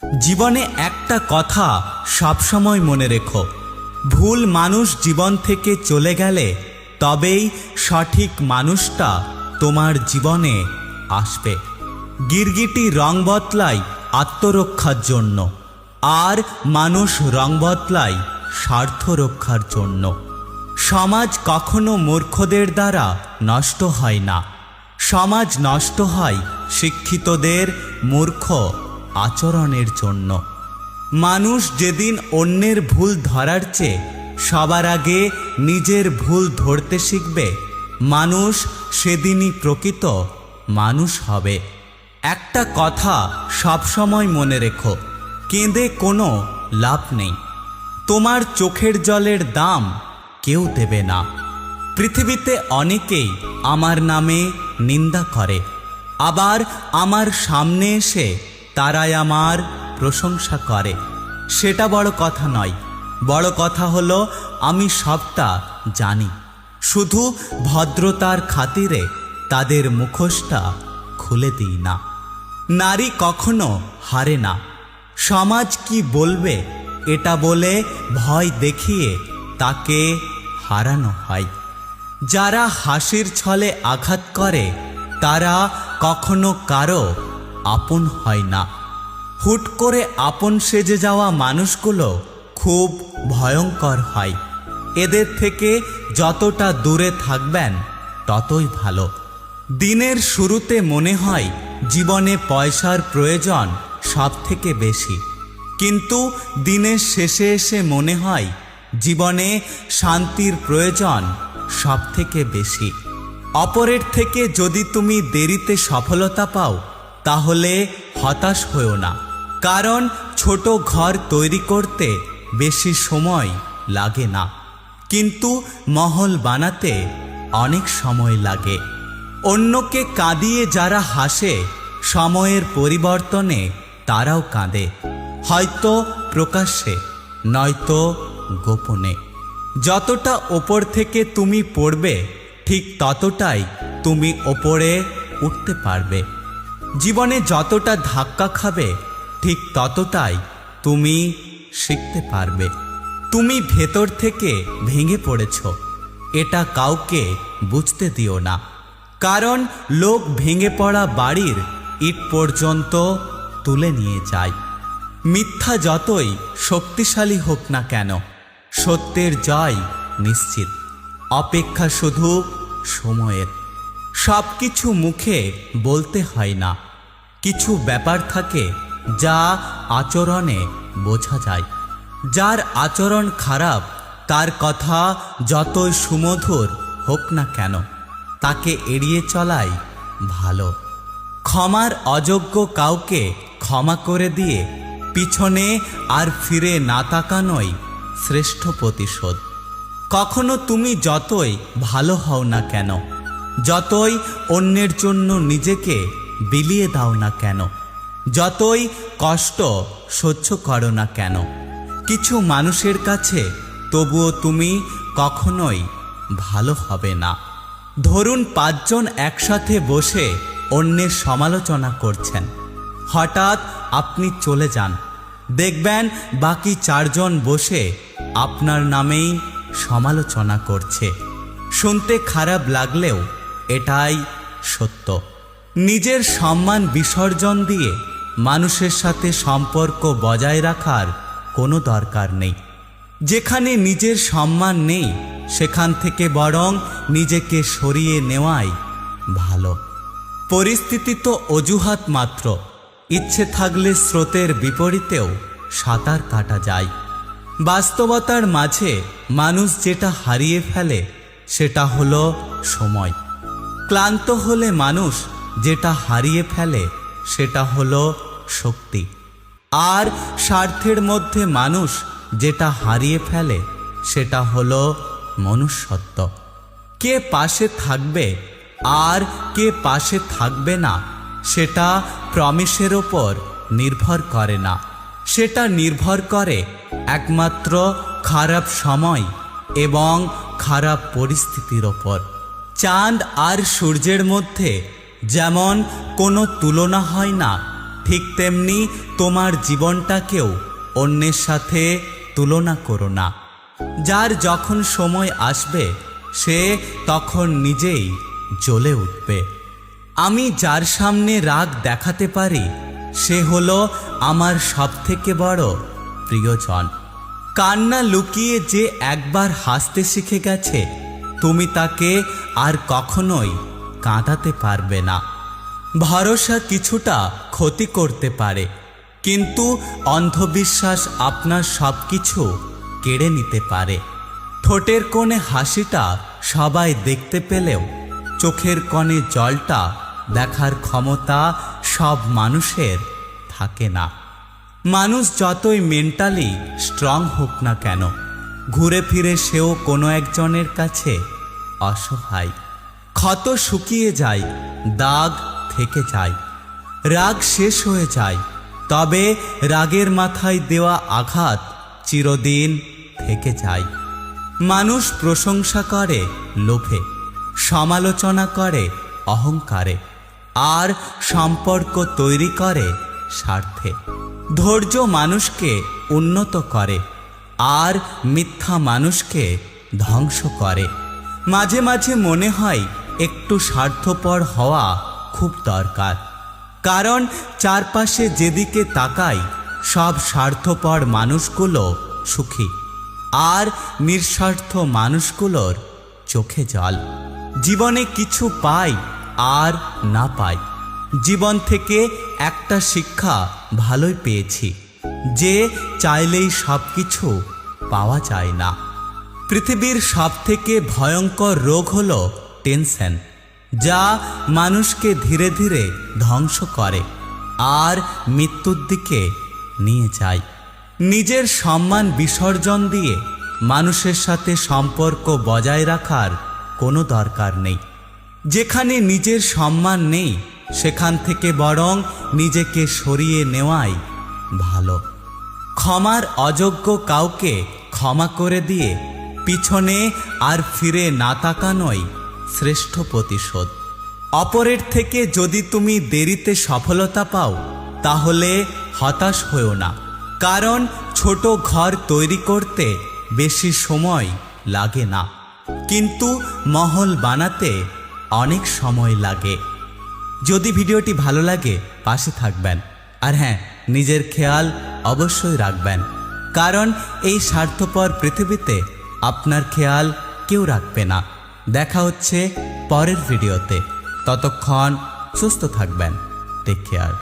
জীবনে একটা কথা সবসময় মনে রেখো, ভুল মানুষ জীবন থেকে চলে গেলে তবেই সঠিক মানুষটা তোমার জীবনে আসবে। গিরগিটি রং বদলায় আত্মরক্ষার জন্য, আর মানুষ রং বদলায় স্বার্থ রক্ষার জন্য। সমাজ কখনো মূর্খদের দ্বারা নষ্ট হয় না, সমাজ নষ্ট হয় শিক্ষিতদের মূর্খ আচরণের জন্য। মানুষ যেদিন অন্যের ভুল ধরার চেয়ে সবার আগে নিজের ভুল ধরতে শিখবে, মানুষ সেদিনই প্রকৃত মানুষ হবে। একটা কথা সবসময় মনে রেখো, কেঁদে কোনো লাভ নেই। তোমার চোখের জলের দাম কেউ দেবে না। পৃথিবীতে অনেকেই আমার নামে নিন্দা করে, আবার আমার সামনে এসে তারাই আমার প্রশংসা করে। সেটা বড় কথা নয়, বড় কথা হলো আমি সবটা জানি। শুধু ভদ্রতার খাতিরে তাদের মুখোশটা খুলে দিই না। নারী কখনো হারে না, সমাজ কি বলবে এটা বলে ভয় দেখিয়ে তাকে হারানো হয়। যারা হাসির ছলে আঘাত করে তারা কখনো কারো আপন হয় না। হুট করে আপন সেজে যাওয়া মানুষগুলো খুব ভয়ঙ্কর হয়। এদের থেকে যতটা দূরে থাকবেন ততই ভালো। দিনের শুরুতে মনে হয় জীবনে পয়সার প্রয়োজন সব থেকে বেশি, কিন্তু দিনের শেষে এসে মনে হয় জীবনে শান্তির প্রয়োজন সব থেকে বেশি। অপরের থেকে যদি তুমি দেরিতে সফলতা পাও তাহলে হতাশ হও না, কারণ ছোট ঘর তৈরি করতে বেশি সময় লাগে না, কিন্তু মহল বানাতে অনেক সময় লাগে। অন্যকে কাঁদিয়ে যারা হাসে, সময়ের পরিবর্তনে তারাও কাঁদে, হয়তো প্রকাশ্যে নয়তো গোপনে। যতটা ওপর থেকে তুমি পড়বে ঠিক ততটাই তুমি ওপরে উঠতে পারবে। জীবনে যতটা ধাক্কা খাবে ঠিক ততটাই তুমি শিখতে পারবে। তুমি ভেতর থেকে ভেঙে পড়েছ, এটা কাউকে বুঝতে দিও না, কারণ লোক ভেঙে পড়া বাড়ির ইট পর্যন্ত তুলে নিয়ে যায়। মিথ্যা যতই শক্তিশালী হোক না কেন, সত্যের জয় নিশ্চিত। অপেক্ষা শুধু সময়ের। সব কিছু মুখে বলতে হয় না, কিছু ব্যাপার থাকে যা আচরণে বোঝা যায়। যার আচরণ খারাপ তার কথা যতই সুমধুর হোক না কেন তাকে এড়িয়ে চলাই ভালো। ক্ষমার অযোগ্য কাউকে ক্ষমা করে দিয়ে পিছনে আর ফিরে না তাকানোই শ্রেষ্ঠ প্রতিশোধ। কখনো তুমি যতই ভালো হও না কেন, যতই অন্যের জন্য নিজেকে বিলিয়ে দাও না কেন, যতই কষ্ট সহ্য করো না কেন, কিছু মানুষের কাছে তবুও তুমি কখনোই ভালো হবে না। ধরুন 5 জন একসাথে বসে অন্যের সমালোচনা করছেন, হঠাৎ আপনি চলে যান, দেখবেন বাকি 4 জন বসে আপনার নামেই সমালোচনা করছে। শুনতে খারাপ লাগলেও এটাই সত্য। নিজের সম্মান বিসর্জন দিয়ে মানুষের সাথে সম্পর্ক বজায় রাখার কোনো দরকার নেই। যেখানে নিজের সম্মান নেই সেখান থেকে বরং নিজেকে সরিয়ে নেওয়াই ভালো। পরিস্থিতি তো অজুহাত মাত্র, ইচ্ছে থাকলে স্রোতের বিপরীতেও সাঁতার কাটা যায়। বাস্তবতার মাঝে মানুষ যেটা হারিয়ে ফেলে সেটা হলো সময়। ক্লান্ত হলে মানুষ যেটা হারিয়ে ফেলে সেটা হলো শক্তি। আর স্বার্থের মধ্যে মানুষ যেটা হারিয়ে ফেলে সেটা হলো মনুষ্যত্ব। কে পাশে থাকবে আর কে পাশে থাকবে না সেটা প্রমিসের ওপর নির্ভর করে না, সেটা নির্ভর করে একমাত্র খারাপ সময় এবং খারাপ পরিস্থিতির ওপর। চাঁদ আর সূর্যের মধ্যে যেমন কোনো তুলনা হয় না, ঠিক তেমনি তোমার জীবনটাকেও অন্যের সাথে তুলনা করো না। যার যখন সময় আসবে সে তখন নিজেই জ্বলে উঠবে। আমি যার সামনে রাগ দেখাতে পারি সে হলো আমার সবথেকে বড় প্রিয়জন। কান্না লুকিয়ে যে একবার হাসতে শিখে গেছে তুমি তাকে আর কখনোই কাঁদাতে পারবে না। ভরসা কিছুটা ক্ষতি করতে পারে, কিন্তু অন্ধবিশ্বাস আপনার সব কিছু কেড়ে নিতে পারে। ঠোঁটের কোণে হাসিটা সবাই দেখতে পেলেও চোখের কোণে জলটা দেখার ক্ষমতা সব মানুষের থাকে না। মানুষ যতই মেন্টালি স্ট্রং হোক না কেন, ঘুরে ফিরে সেও কোনো একজনের কাছে অসহায়। ক্ষত শুকিয়ে যায়, দাগ থেকে যায়, রাগ শেষ হয়ে যায়, তবে রাগের মাথায় দেওয়া আঘাত চিরদিন থেকে যায়। মানুষ প্রশংসা করে লোভে, সমালোচনা করে অহংকারে, আর সম্পর্ক তৈরি করে স্বার্থে। ধৈর্য মানুষকে উন্নত করে, আর মিথ্যা মানুষকে ধ্বংস করে। মাঝে মাঝে মনে হয় একটু স্বার্থপর হওয়া খুব দরকার, কারণ চারপাশে যেদিকে তাকাই সব স্বার্থপর মানুষগুলো সুখী, আর নিঃস্বার্থ মানুষগুলোর চোখে জল। জীবনে কিছু পাই আর না পাই, জীবন থেকে একটা শিক্ষা ভালোই পেয়েছি, যে চাইলেই সব কিছু পাওয়া যায় না। পৃথিবীর সবথেকে ভয়ঙ্কর রোগ হলো টেনশন, যা মানুষকে ধীরে ধীরে ধ্বংস করে আর মৃত্যুর দিকে নিয়ে যায়। নিজের সম্মান বিসর্জন দিয়ে মানুষের সাথে সম্পর্ক বজায় রাখার কোনো দরকার নেই। যেখানে নিজের সম্মান নেই সেখান থেকে বরং নিজেকে সরিয়ে নেওয়াই ভালো। ক্ষমার অযোগ্য কাউকে ক্ষমা করে দিয়ে পিছনে আর ফিরে না তাকানোই শ্রেষ্ঠ প্রতিশোধ। অপরের থেকে যদি তুমি দেরিতে সফলতা পাও তাহলে হতাশ হও না, কারণ ছোট ঘর তৈরি করতে বেশি সময় লাগে না, কিন্তু মহল বানাতে অনেক সময় লাগে। যদি ভিডিওটি ভালো লাগে পাশে থাকবেন, আর হ্যাঁ, নিজের খেয়াল অবশ্যই রাখবেন, কারণ এই স্বার্থপর পৃথিবীতে আপনার খেয়াল কেউ রাখবে না। দেখা হচ্ছে পরের ভিডিওতে, ততক্ষণ সুস্থ থাকবেন। Take care.